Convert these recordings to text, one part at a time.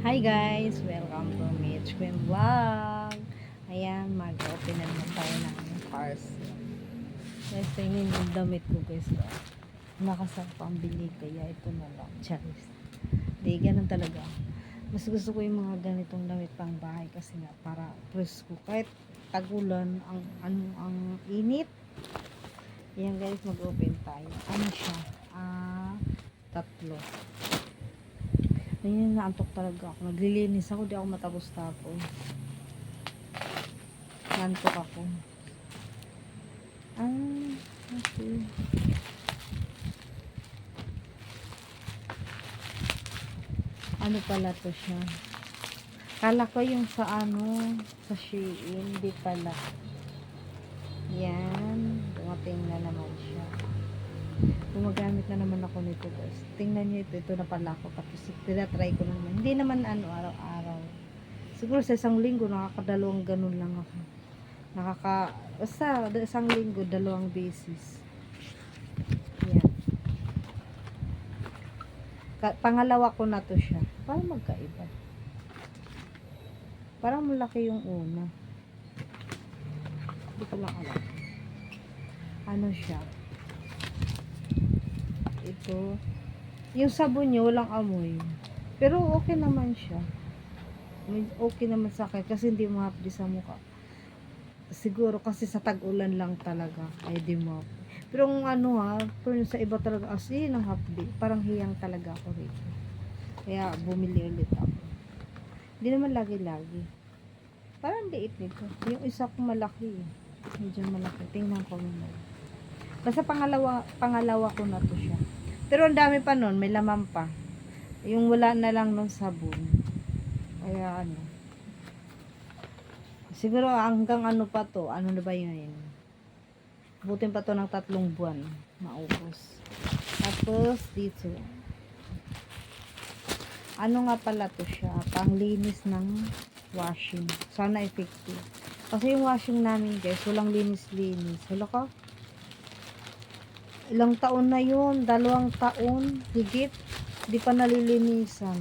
Hi guys! Welcome to Mitch Queen Vlog. Ayan, mag-open na naman tayo ng parcel. Guys, tingin yung damit ko guys. Nakasap pang bili kaya ito na lang. Charis. Di, ganun talaga. Mas gusto ko yung mga ganitong damit pang bahay kasi nga para presko. Kahit tagulan ang init. Ayan guys, mag-open tayo. Ano siya? Tatlo. Ayun, naantok talaga ako. Naglilinis ako, di ako matapos-tapos. Naantok ako. Okay. Ano pala to siya? Kala ko yung sa sa Shein, di pala. Yan. Dumating na naman siya. Gumagamit na naman ako nito guys. Tingnan nyo ito na pala ako. Tapos tinatry ko na naman. Hindi naman araw-araw. Siguro sa isang linggo nakakadalawang ganun lang ako. Basta isang linggo, dalawang beses. Yan. Pangalawa ko na to siya. Parang magkaiba. Parang malaki yung una. Hindi ko lang alam. Ano siya? Ito. Yung sabon niya walang amoy. Pero okay naman siya. Okay naman sa akin kasi hindi mahapdi sa mukha. Siguro kasi sa tag-ulan lang talaga ay di mo. Pero kung pero sa iba talaga as in ang hapdi. Parang hiyang talaga ako rito. Kaya bumili ulit ako. Hindi naman lagi-lagi. Parang liit nito. Yung isa ko malaki. Medyo malaki. Tingnan ko muna. Basta pangalawa ko na to siya. Pero ang dami pa nun, may laman pa. Yung wala na lang ng sabon. Kaya siguro hanggang pa to, ano na ba yun? Butin pa to ng 3 buwan. Maubos. Tapos dito. Ano nga pala to siya? Panglinis ng washing. Sana effective. Kasi yung washing namin guys, walang linis-linis. Wala ka? Ilang taon na yun, 2 taon, higit, di pa nalilinisan.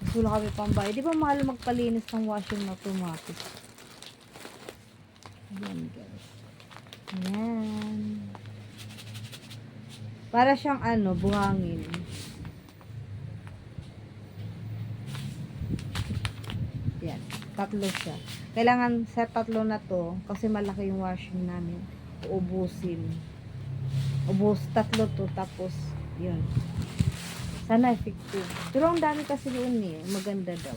Mas wala kami pambayad. Di ba mahal magpalinis ng washing na automatic? Ayan guys. Ayan. Para siyang buhangin. Ayan, 3 siya. Kailangan sa 3 na to, kasi malaki yung washing namin, uubusin. Ubus 3 to, tapos yun. Sana effective. Pero ang dami kasi yun maganda daw.